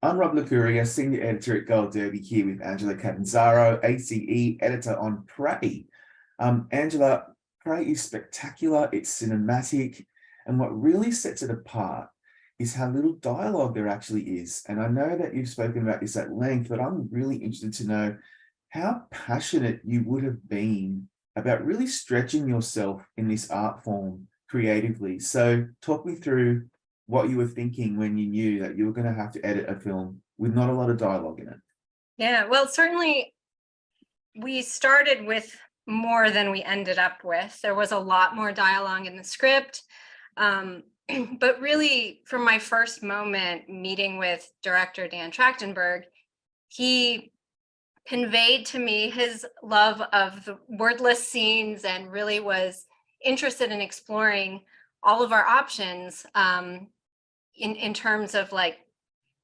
I'm Rob Licuria, Senior Editor at Gold Derby, here with Angela Catanzaro, ACE Editor on Prey. Angela, Prey is spectacular, it's cinematic, and what really sets it apart is how little dialogue there actually is. And I know that you've spoken about this at length, but I'm really interested to know how passionate you would have been about really stretching yourself in this art form creatively. So talk me through what you were thinking when you knew that you were going to have to edit a film with not a lot of dialogue in it. Yeah, well, certainly we started with more than we ended up with. There was a lot more dialogue in the script. But really, from my first moment meeting with director Dan Trachtenberg, he conveyed to me his love of the wordless scenes and really was interested in exploring all of our options in terms of like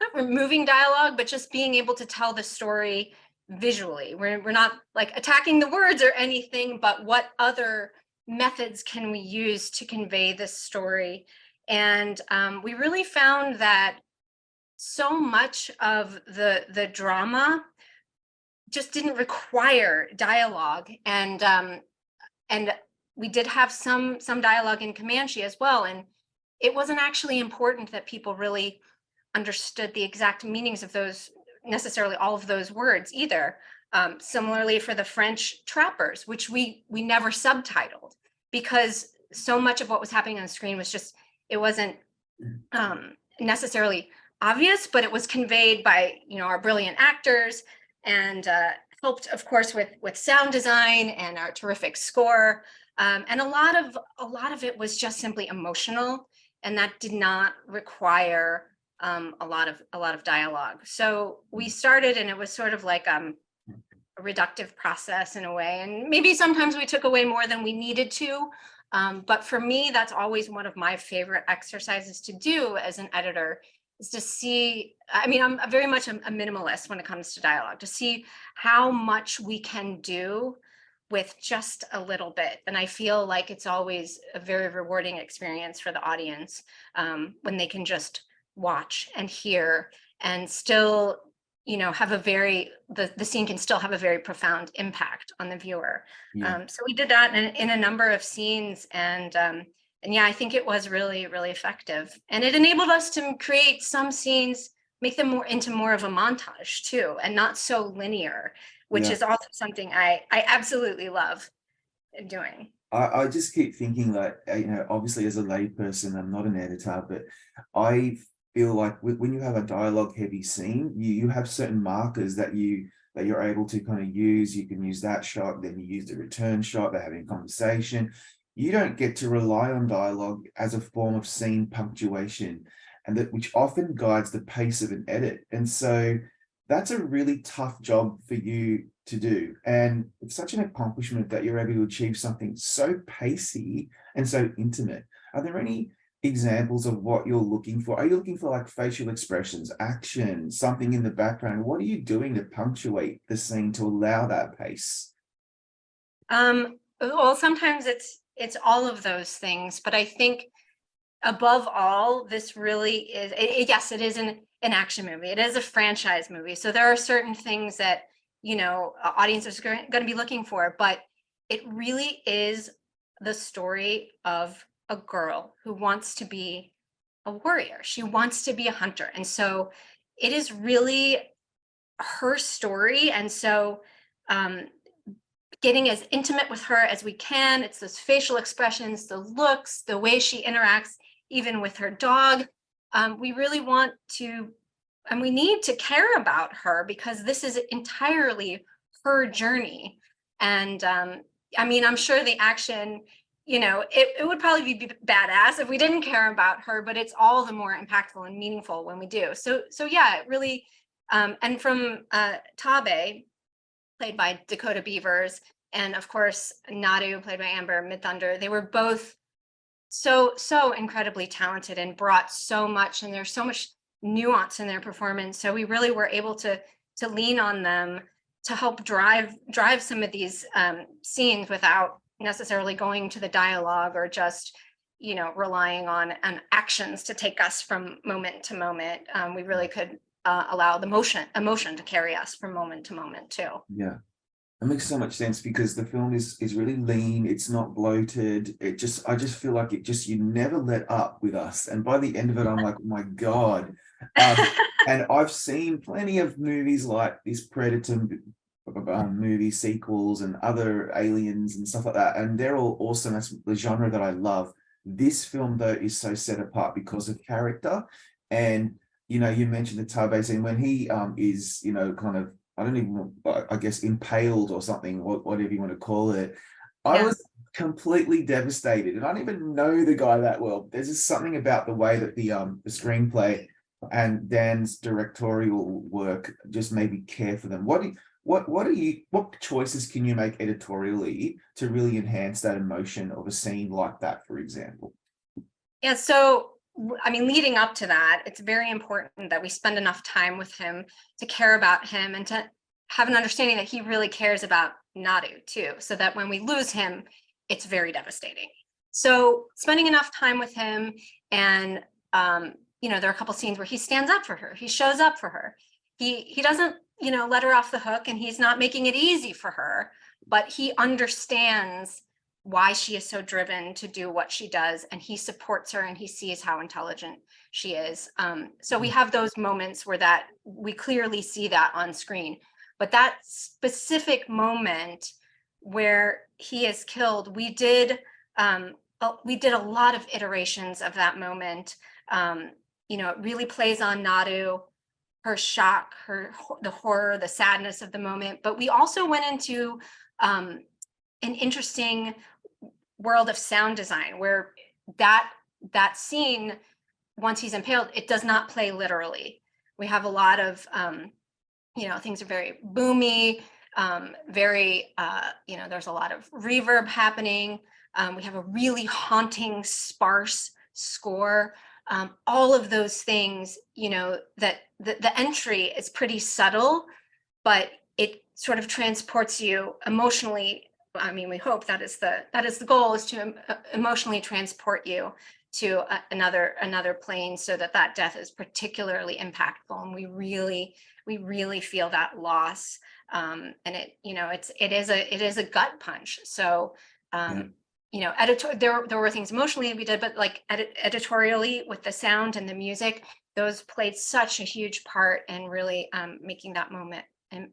not removing dialogue, but just being able to tell the story visually. We're not like attacking the words or anything, but what other methods can we use to convey this story? And we really found that so much of the drama just didn't require dialogue, and we did have some dialogue in Comanche as well, and it wasn't actually important that people really understood the exact meanings of those, necessarily all of those words either. Similarly for the French trappers, which we never subtitled, because so much of what was happening on screen was just, it wasn't necessarily obvious, but it was conveyed by our brilliant actors, and helped, of course, with sound design and our terrific score. And a lot of it was just simply emotional, and that did not require a lot of dialogue. So we started, and it was sort of like a reductive process in a way, and maybe sometimes we took away more than we needed to. But for me, that's always one of my favorite exercises to do as an editor, is to see, I mean, I'm very much a minimalist when it comes to dialogue, to see how much we can do with just a little bit. And I feel like it's always a very rewarding experience for the audience when they can just watch and hear and still have a very, the scene can still have a very profound impact on the viewer. Yeah. So we did that in a number of scenes, and yeah, I think it was really, really effective. And it enabled us to create some scenes, make them into more of a montage too, and not so linear, which Yeah. is also something I absolutely love doing. I just keep thinking like, obviously as a layperson, I'm not an editor, but I feel like when you have a dialogue heavy scene, you have certain markers that you're able to kind of use. You can use that shot, then you use the return shot, they're having a conversation. You don't get to rely on dialogue as a form of scene punctuation, and that which often guides the pace of an edit. And so that's a really tough job for you to do. And it's such an accomplishment that you're able to achieve something so pacey and so intimate. Are there any examples of what you're looking for? Are you looking for like facial expressions, action, something in the background? What are you doing to punctuate the scene to allow that pace? Well, sometimes it's all of those things, but I think above all, this really is, yes, it is an action movie. It is a franchise movie. So there are certain things that, audiences are going to be looking for, but it really is the story of a girl who wants to be a warrior. She wants to be a hunter. And so it is really her story. And so getting as intimate with her as we can, it's those facial expressions, the looks, the way she interacts, even with her dog. We really want to, and we need to care about her, because this is entirely her journey. And I mean, I'm sure the action, it would probably be badass if we didn't care about her, but it's all the more impactful and meaningful when we do. So yeah, it really, and from Tabe, played by Dakota Beavers, and of course Nadu, played by Amber Midthunder, they were both so incredibly talented and brought so much, and there's so much nuance in their performance. So we really were able to lean on them to help drive some of these scenes without necessarily going to the dialogue or just relying on actions to take us from moment to moment. We really could allow the emotion to carry us from moment to moment too. Yeah. It makes so much sense because the film is really lean. It's not bloated. I just feel like you never let up with us. And by the end of it, I'm like, oh my God. And I've seen plenty of movies like this Predator movie sequels and other Aliens and stuff like that. And they're all awesome. That's the genre that I love. This film, though, is so set apart because of character. And, you mentioned the Tabe scene when he is, kind of, I don't even, I guess, impaled or something, whatever you want to call it. I was completely devastated, and I don't even know the guy that well. There's just something about the way that the screenplay and Dan's directorial work just made me care for them. What choices can you make editorially to really enhance that emotion of a scene like that, for example? Yeah, so I mean, leading up to that, it's very important that we spend enough time with him to care about him and to have an understanding that he really cares about Nadu too, so that when we lose him, it's very devastating. So spending enough time with him, and there are a couple scenes where he stands up for her, he shows up for her. He doesn't, let her off the hook, and he's not making it easy for her, but he understands why she is so driven to do what she does, and he supports her, and he sees how intelligent she is. So we have those moments where that we clearly see that on screen, but that specific moment where he is killed, we did a lot of iterations of that moment. It really plays on Nadu, her shock, the horror, the sadness of the moment, but we also went into an interesting world of sound design where that scene, once he's impaled, it does not play literally. We have a lot of things are very boomy, very there's a lot of reverb happening. We have a really haunting, sparse score. All of those things, that the entry is pretty subtle, but it sort of transports you emotionally. I mean, we hope that is the goal, is to emotionally transport you to another plane, so that death is particularly impactful, and we really feel that loss. And it is a gut punch. So there were things emotionally we did, but like editorially with the sound and the music, those played such a huge part in really making that moment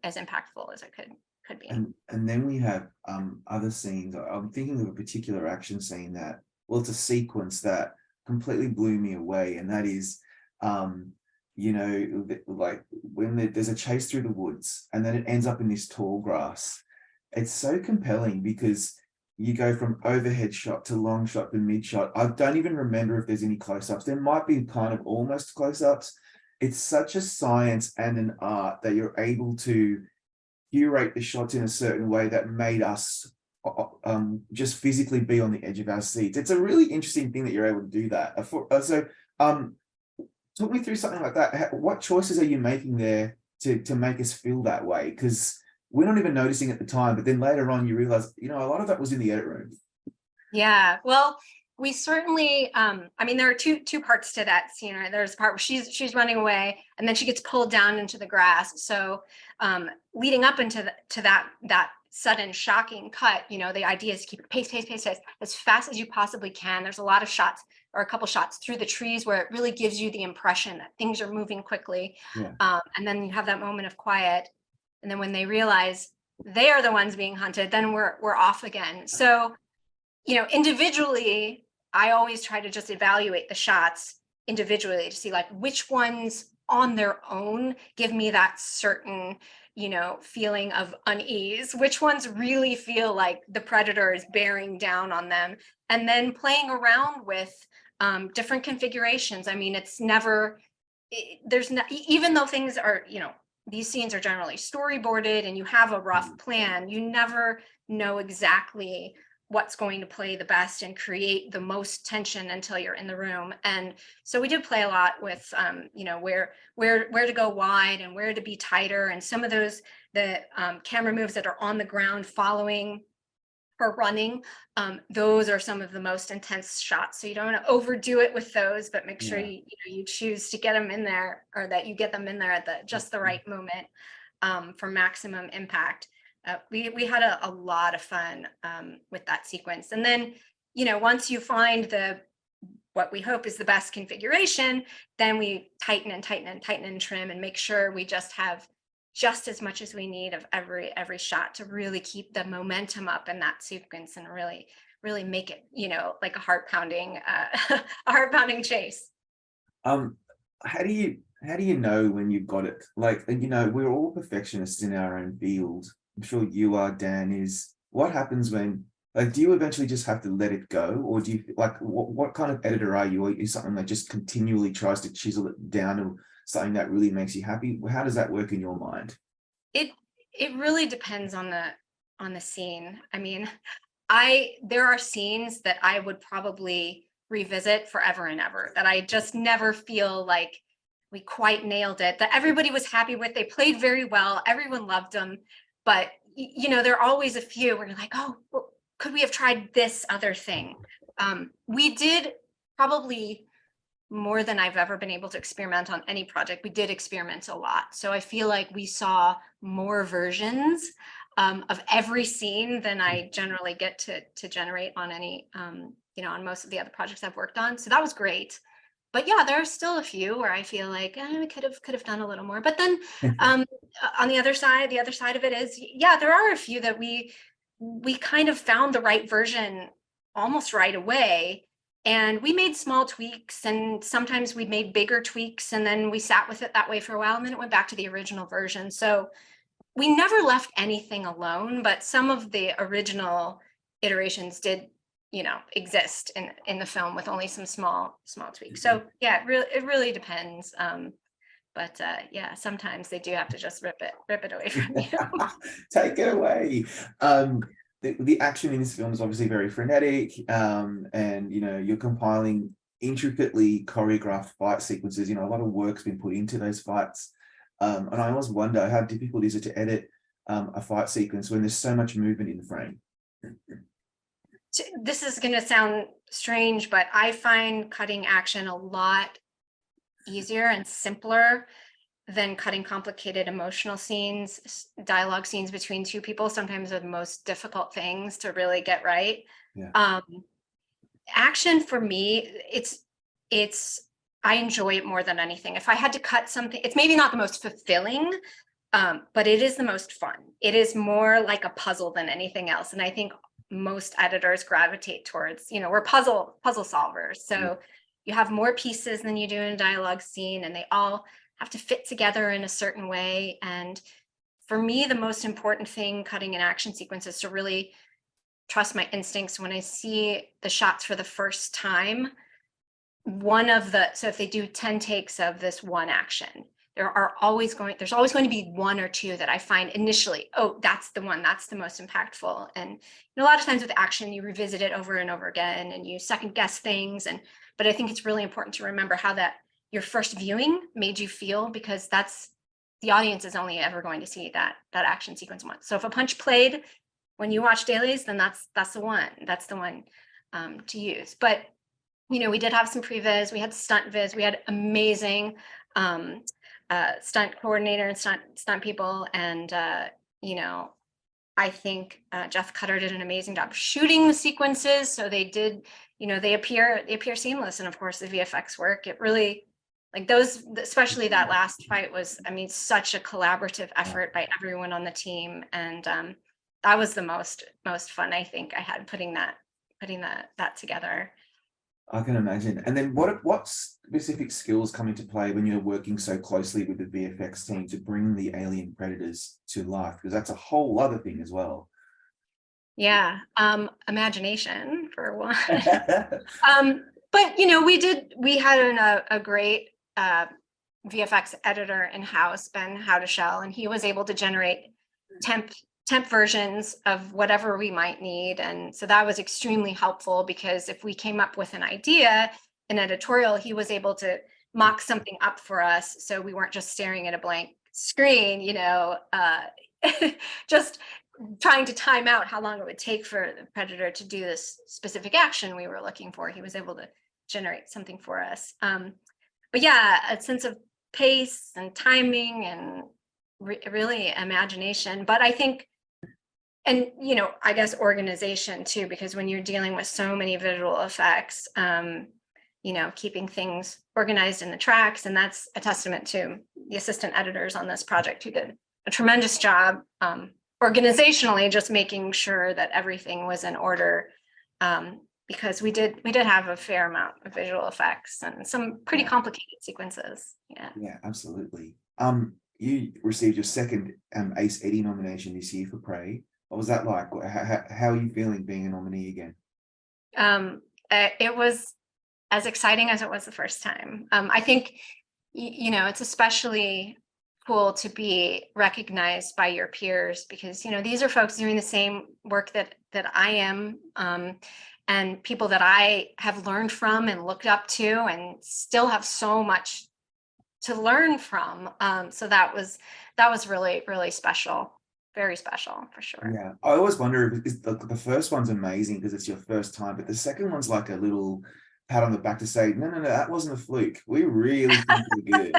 as impactful as it could be. And then we have other scenes. I'm thinking of a particular action scene it's a sequence that completely blew me away, and that is like when there's a chase through the woods and then it ends up in this tall grass. It's so compelling because you go from overhead shot to long shot to mid shot. I don't even remember if there's any close-ups. There might be kind of almost close-ups. It's such a science and an art that you're able to curate the shots in a certain way that made us just physically be on the edge of our seats. It's a really interesting thing that you're able to do that. Talk me through something like that. What choices are you making there to make us feel that way? Because we're not even noticing at the time, but then later on you realize, a lot of that was in the edit room. Yeah, well, we certainly, there are two parts to that scene, right? There's a part where she's running away, and then she gets pulled down into the grass. So leading up into that sudden shocking cut, the idea is to keep it pace as fast as you possibly can. There's a lot of shots, or a couple shots through the trees, where it really gives you the impression that things are moving quickly. Yeah. And then you have that moment of quiet, and then when they realize they are the ones being hunted, then we're off again. So individually, I always try to just evaluate the shots individually to see like which ones on their own give me that certain, feeling of unease, which ones really feel like the predator is bearing down on them, and then playing around with different configurations. I mean, it's never, even though things are, these scenes are generally storyboarded and you have a rough plan, you never know exactly what's going to play the best and create the most tension until you're in the room. And so we did play a lot with where to go wide and where to be tighter, and some of those camera moves that are on the ground following or running, those are some of the most intense shots. So you don't want to overdo it with those, but make sure you choose to get them in there, or that you get them in there at just the right moment for maximum impact. We had a lot of fun with that sequence. And then, once you find what we hope is the best configuration, then we tighten and tighten and tighten and trim and make sure we just have just as much as we need of every shot to really keep the momentum up in that sequence and really make it, like a heart pounding chase. How do you know when you've got it? Like, we're all perfectionists in our own field. I'm sure you are, Dan. What happens when, like, do you eventually just have to let it go, or do you, like, what kind of editor are you? Are you something that just continually tries to chisel it down to something that really makes you happy? How does that work in your mind? It really depends on the scene. I mean, there are scenes that I would probably revisit forever and ever, that I just never feel like we quite nailed it, that everybody was happy with. They played very well, everyone loved them, but there are always a few where you're like, oh, well, could we have tried this other thing? We did probably more than I've ever been able to experiment on any project. We did experiment a lot. So I feel like we saw more versions of every scene than I generally get to generate on any, on most of the other projects I've worked on. So that was great. But yeah, there are still a few where I feel like we could have done a little more. But then on the other side of it is, yeah, there are a few that we kind of found the right version almost right away. And we made small tweaks, and sometimes we made bigger tweaks, and then we sat with it that way for a while, and then it went back to the original version. So we never left anything alone, but some of the original iterations did, exist in the film with only some small tweaks. So yeah, it really depends. But yeah, sometimes they do have to just rip it away from you. Take it away. The action in this film is obviously very frenetic, and you're compiling intricately choreographed fight sequences. A lot of work's been put into those fights, and I always wonder how difficult is it to edit a fight sequence when there's so much movement in the frame. This is going to sound strange, but I find cutting action a lot easier and simpler than cutting complicated emotional scenes. Dialogue scenes between two people sometimes are the most difficult things to really get right. Yeah. Action for me, I enjoy it more than anything. If I had to cut something, it's maybe not the most fulfilling, but it is the most fun. It is more like a puzzle than anything else. And I think most editors gravitate towards, we're puzzle solvers. So you have more pieces than you do in a dialogue scene, and they all have to fit together in a certain way. And for me, the most important thing cutting an action sequence is to really trust my instincts. When I see the shots for the first time, so if they do 10 takes of this one action, there's always going to be one or two that I find initially, oh, that's the one, that's the most impactful. And a lot of times with action, you revisit it over and over again and you second guess things. But I think it's really important to remember how that your first viewing made you feel, because the audience is only ever going to see that action sequence once. So if a punch played when you watch dailies, then that's the one to use. But we did have some previs, we had stunt viz, we had amazing stunt coordinator and stunt people, and I think Jeff Cutter did an amazing job shooting the sequences. So they did, they appear seamless, and of course the VFX work. It really, like those, especially that last fight was, such a collaborative effort by everyone on the team, and that was the most fun I think I had putting that together. I can imagine. And then what specific skills come into play when you're working so closely with the VFX team to bring the alien predators to life? Because that's a whole other thing as well. Yeah, imagination for one. But we had a great VFX editor in-house, Ben Howdeshell, and he was able to generate temp versions of whatever we might need. And so that was extremely helpful, because if we came up with an idea in editorial, he was able to mock something up for us, so we weren't just staring at a blank screen, just trying to time out how long it would take for the predator to do this specific action we were looking for. He was able to generate something for us. But yeah, a sense of pace and timing and really imagination. But I think, and I guess organization too, because when you're dealing with so many visual effects, keeping things organized in the tracks, and that's a testament to the assistant editors on this project who did a tremendous job organizationally, just making sure that everything was in order, because we did have a fair amount of visual effects and some pretty complicated sequences. Yeah, absolutely. You received your second Ace Eddie nomination this year for Prey. What was that like? How are you feeling being a nominee again? It was as exciting as it was the first time. I think it's especially cool to be recognized by your peers, because these are folks doing the same work that I am, and people that I have learned from and looked up to and still have so much to learn from. So that was really, really special. Very special, for sure. Yeah, I always wonder if the first one's amazing because it's your first time, but the second one's like a little pat on the back to say, no, that wasn't a fluke. We really think you're good.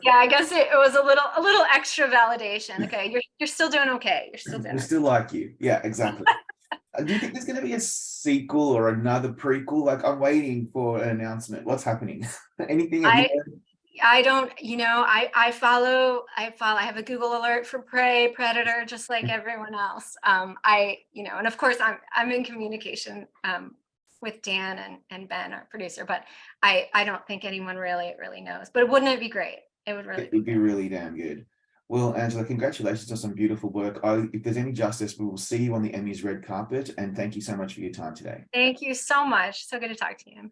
Yeah, I guess it was a little extra validation. Okay, you're still doing okay. You're still doing. We still like you. Yeah, exactly. Do you think there's going to be a sequel or another prequel? Like, I'm waiting for an announcement. What's happening? Anything? I don't, I have a Google alert for Prey, Predator, just like everyone else. And of course I'm in communication with Dan and Ben, our producer, but I don't think anyone really knows. But wouldn't it be great? It would really be really damn good. Well, Angela, congratulations on some beautiful work. If there's any justice, we will see you on the Emmys red carpet. And thank you so much for your time today. Thank you so much. So good to talk to you.